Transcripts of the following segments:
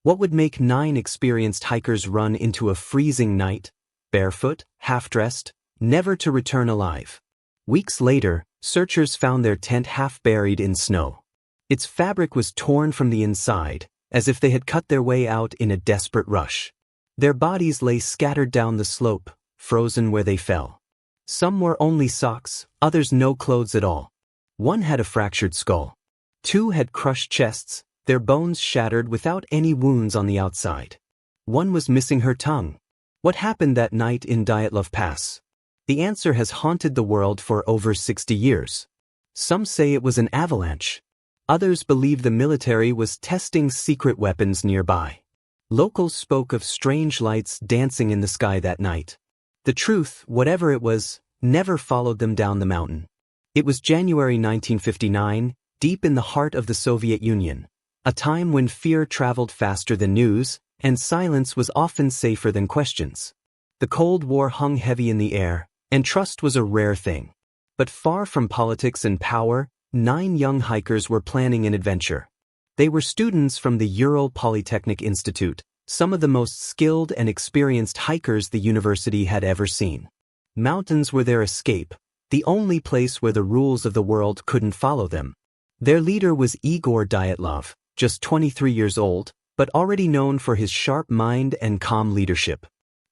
What would make 9 experienced hikers run into a freezing night, barefoot, half-dressed, never to return alive? Weeks later, searchers found their tent half buried in snow. Its fabric was torn from the inside, as if they had cut their way out in a desperate rush. Their bodies lay scattered down the slope, frozen where they fell. Some wore only socks, others no clothes at all. One had a fractured skull. 2 had crushed chests, their bones shattered without any wounds on the outside. One was missing her tongue. What happened that night in Dyatlov Pass? The answer has haunted the world for over 60 years. Some say it was an avalanche. Others believe the military was testing secret weapons nearby. Locals spoke of strange lights dancing in the sky that night. The truth, whatever it was, never followed them down the mountain. It was January 1959, deep in the heart of the Soviet Union, a time when fear traveled faster than news, and silence was often safer than questions. The Cold War hung heavy in the air, and trust was a rare thing. But far from politics and power, 9 young hikers were planning an adventure. They were students from the Ural Polytechnic Institute, some of the most skilled and experienced hikers the university had ever seen. Mountains were their escape, the only place where the rules of the world couldn't follow them. Their leader was Igor Dyatlov, just 23 years old, but already known for his sharp mind and calm leadership.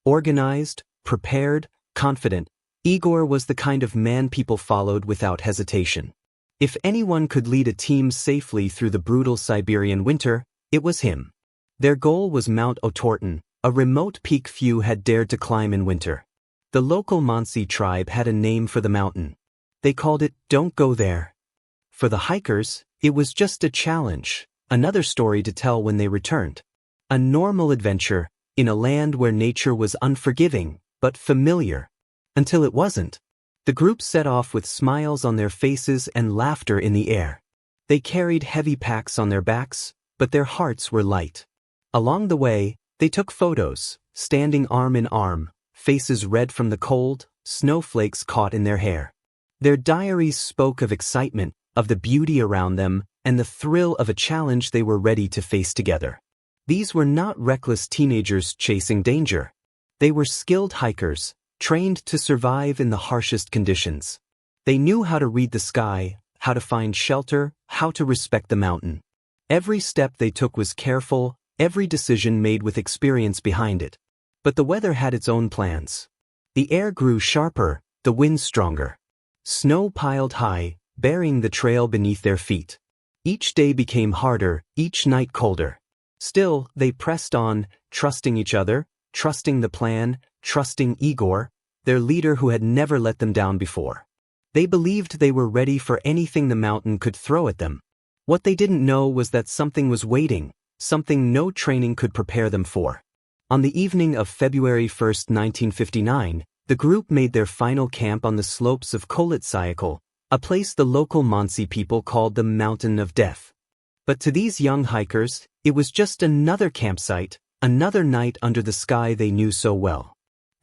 Organized, prepared, confident, Igor was the kind of man people followed without hesitation. If anyone could lead a team safely through the brutal Siberian winter, it was him. Their goal was Mount Otorten, a remote peak few had dared to climb in winter. The local Mansi tribe had a name for the mountain. They called it "Don't Go There." For the hikers, it was just a challenge, another story to tell when they returned. A normal adventure, in a land where nature was unforgiving, but familiar. Until it wasn't. The group set off with smiles on their faces and laughter in the air. They carried heavy packs on their backs, but their hearts were light. Along the way, they took photos, standing arm in arm, faces red from the cold, snowflakes caught in their hair. Their diaries spoke of excitement, of the beauty around them, and the thrill of a challenge they were ready to face together. These were not reckless teenagers chasing danger. They were skilled hikers, trained to survive in the harshest conditions. They knew how to read the sky, how to find shelter, how to respect the mountain. Every step they took was careful, every decision made with experience behind it. But the weather had its own plans. The air grew sharper, the wind stronger. Snow piled high, burying the trail beneath their feet. Each day became harder, each night colder. Still, they pressed on, trusting each other, trusting the plan, trusting Igor, their leader who had never let them down before. They believed they were ready for anything the mountain could throw at them. What they didn't know was that something was waiting, something no training could prepare them for. On the evening of February 1, 1959, the group made their final camp on the slopes of Kolitsayakal, a place the local Mansi people called the Mountain of Death. But to these young hikers, it was just another campsite, another night under the sky they knew so well.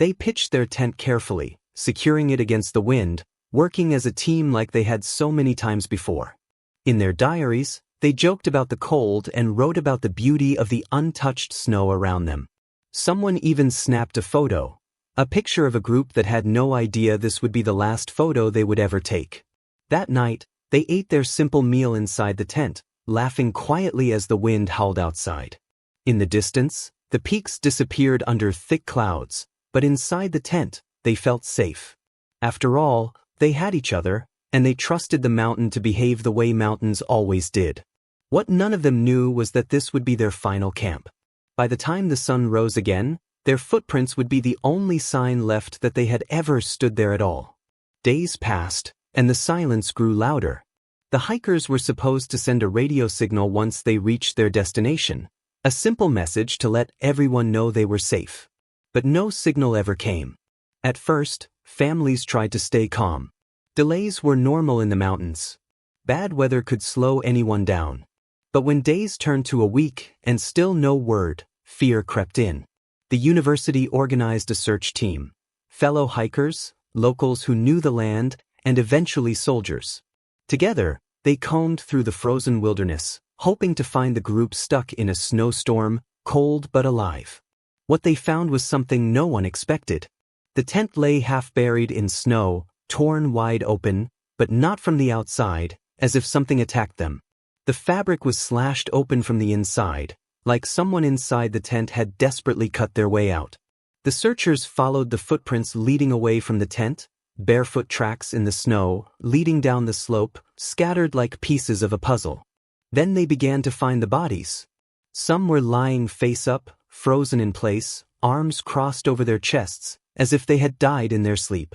They pitched their tent carefully, securing it against the wind, working as a team like they had so many times before. In their diaries, they joked about the cold and wrote about the beauty of the untouched snow around them. Someone even snapped a photo, a picture of a group that had no idea this would be the last photo they would ever take. That night, they ate their simple meal inside the tent, laughing quietly as the wind howled outside. In the distance, the peaks disappeared under thick clouds, but inside the tent, they felt safe. After all, they had each other, and they trusted the mountain to behave the way mountains always did. What none of them knew was that this would be their final camp. By the time the sun rose again, their footprints would be the only sign left that they had ever stood there at all. Days passed, and the silence grew louder. The hikers were supposed to send a radio signal once they reached their destination, a simple message to let everyone know they were safe. But no signal ever came. At first, families tried to stay calm. Delays were normal in the mountains. Bad weather could slow anyone down. But when days turned to a week and still no word, fear crept in. The university organized a search team. Fellow hikers, locals who knew the land, and eventually soldiers. Together, they combed through the frozen wilderness, hoping to find the group stuck in a snowstorm, cold but alive. What they found was something no one expected. The tent lay half buried in snow, torn wide open, but not from the outside, as if something attacked them. The fabric was slashed open from the inside, like someone inside the tent had desperately cut their way out. The searchers followed the footprints leading away from the tent, barefoot tracks in the snow, leading down the slope, scattered like pieces of a puzzle. Then they began to find the bodies. Some were lying face up, frozen in place, arms crossed over their chests, as if they had died in their sleep.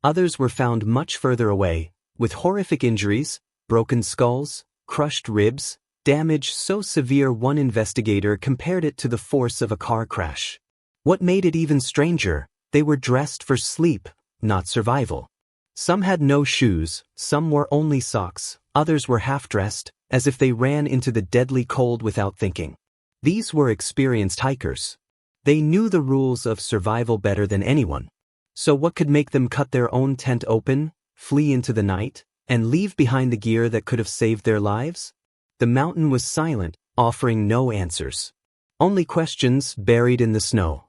Others were found much further away, with horrific injuries, broken skulls, crushed ribs, damage so severe one investigator compared it to the force of a car crash. What made it even stranger, they were dressed for sleep, not survival. Some had no shoes, some wore only socks, others were half-dressed, as if they ran into the deadly cold without thinking. These were experienced hikers. They knew the rules of survival better than anyone. So what could make them cut their own tent open, flee into the night, and leave behind the gear that could have saved their lives? The mountain was silent, offering no answers. Only questions buried in the snow.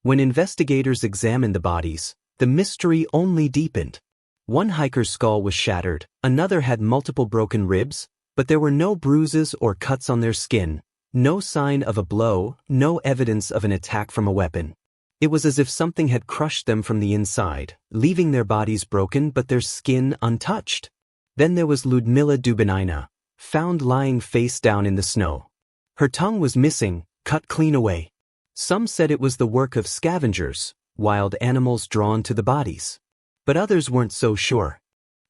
When investigators examined the bodies, the mystery only deepened. One hiker's skull was shattered, another had multiple broken ribs, but there were no bruises or cuts on their skin, no sign of a blow, no evidence of an attack from a weapon. It was as if something had crushed them from the inside, leaving their bodies broken but their skin untouched. Then there was Ludmila Dubinina, found lying face down in the snow. Her tongue was missing, cut clean away. Some said it was the work of scavengers, wild animals drawn to the bodies. But others weren't so sure.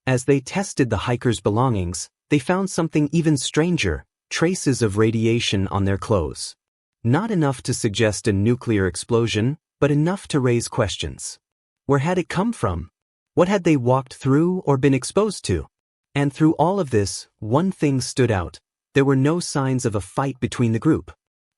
As they tested the hikers' belongings, they found something even stranger, traces of radiation on their clothes. Not enough to suggest a nuclear explosion, but enough to raise questions. Where had it come from? What had they walked through or been exposed to? And through all of this, one thing stood out. There were no signs of a fight between the group.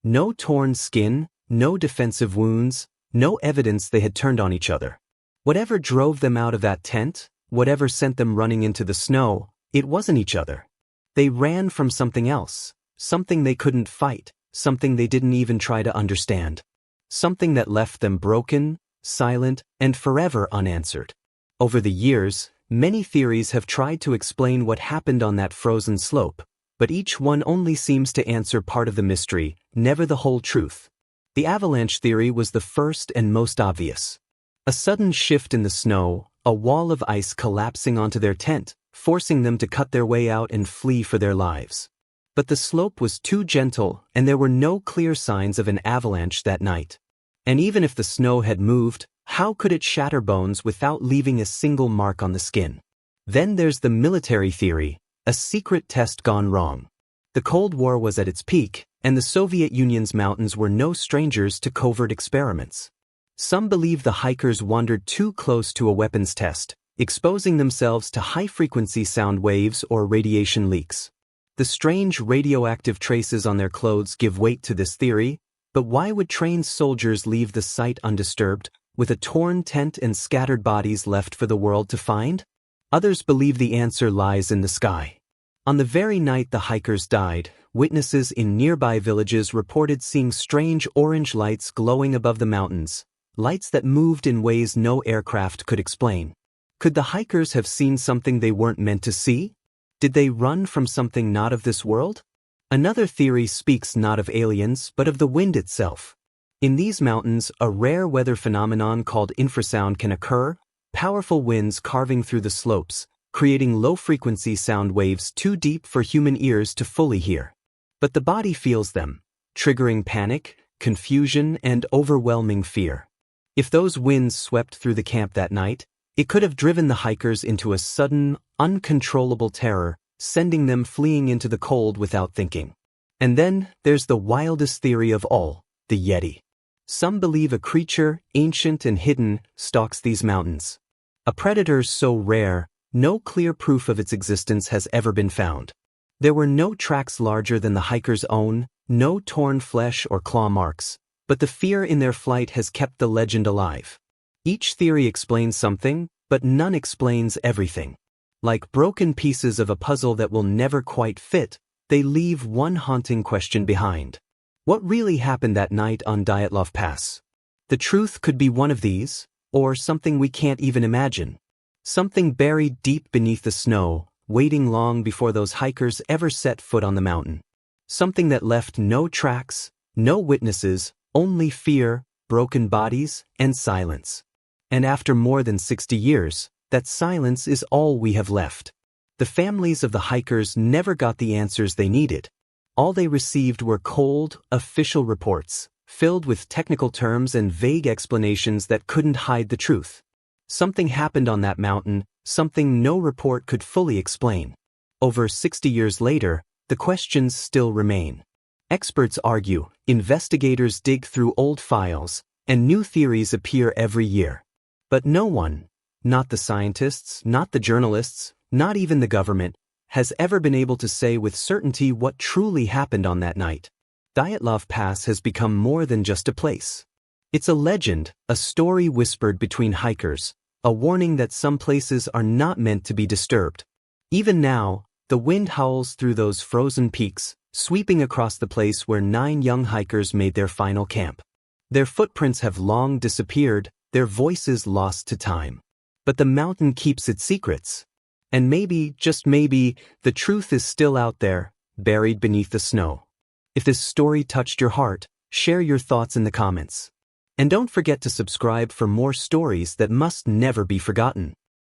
No torn skin, no defensive wounds, no evidence they had turned on each other. Whatever drove them out of that tent, whatever sent them running into the snow, it wasn't each other. They ran from something else, something they couldn't fight, something they didn't even try to understand. Something that left them broken, silent, and forever unanswered. Over the years, many theories have tried to explain what happened on that frozen slope, but each one only seems to answer part of the mystery, never the whole truth. The avalanche theory was the first and most obvious. A sudden shift in the snow, a wall of ice collapsing onto their tent, forcing them to cut their way out and flee for their lives. But the slope was too gentle, and there were no clear signs of an avalanche that night. And even if the snow had moved, how could it shatter bones without leaving a single mark on the skin? Then there's the military theory, a secret test gone wrong. The Cold War was at its peak, and the Soviet Union's mountains were no strangers to covert experiments. Some believe the hikers wandered too close to a weapons test, exposing themselves to high-frequency sound waves or radiation leaks. The strange radioactive traces on their clothes give weight to this theory, but why would trained soldiers leave the site undisturbed, with a torn tent and scattered bodies left for the world to find? Others believe the answer lies in the sky. On the very night the hikers died, witnesses in nearby villages reported seeing strange orange lights glowing above the mountains, lights that moved in ways no aircraft could explain. Could the hikers have seen something they weren't meant to see? Did they run from something not of this world? Another theory speaks not of aliens but of the wind itself. In these mountains, a rare weather phenomenon called infrasound can occur, powerful winds carving through the slopes, creating low-frequency sound waves too deep for human ears to fully hear. But the body feels them, triggering panic, confusion, and overwhelming fear. If those winds swept through the camp that night, it could have driven the hikers into a sudden, uncontrollable terror, sending them fleeing into the cold without thinking. And then, there's the wildest theory of all, the Yeti. Some believe a creature, ancient and hidden, stalks these mountains. A predator so rare, no clear proof of its existence has ever been found. There were no tracks larger than the hikers' own, no torn flesh or claw marks, but the fear in their flight has kept the legend alive. Each theory explains something, but none explains everything. Like broken pieces of a puzzle that will never quite fit, they leave one haunting question behind. What really happened that night on Dyatlov Pass? The truth could be one of these, or something we can't even imagine. Something buried deep beneath the snow, waiting long before those hikers ever set foot on the mountain. Something that left no tracks, no witnesses, only fear, broken bodies, and silence. And after more than 60 years, that silence is all we have left. The families of the hikers never got the answers they needed. All they received were cold, official reports, filled with technical terms and vague explanations that couldn't hide the truth. Something happened on that mountain, something no report could fully explain. Over 60 years later, the questions still remain. Experts argue, investigators dig through old files, and new theories appear every year. But no one, not the scientists, not the journalists, not even the government, has ever been able to say with certainty what truly happened on that night. Dyatlov Pass has become more than just a place. It's a legend, a story whispered between hikers, a warning that some places are not meant to be disturbed. Even now, the wind howls through those frozen peaks, sweeping across the place where 9 young hikers made their final camp. Their footprints have long disappeared, their voices lost to time. But the mountain keeps its secrets. And maybe, just maybe, the truth is still out there, buried beneath the snow. If this story touched your heart, share your thoughts in the comments. And don't forget to subscribe for more stories that must never be forgotten.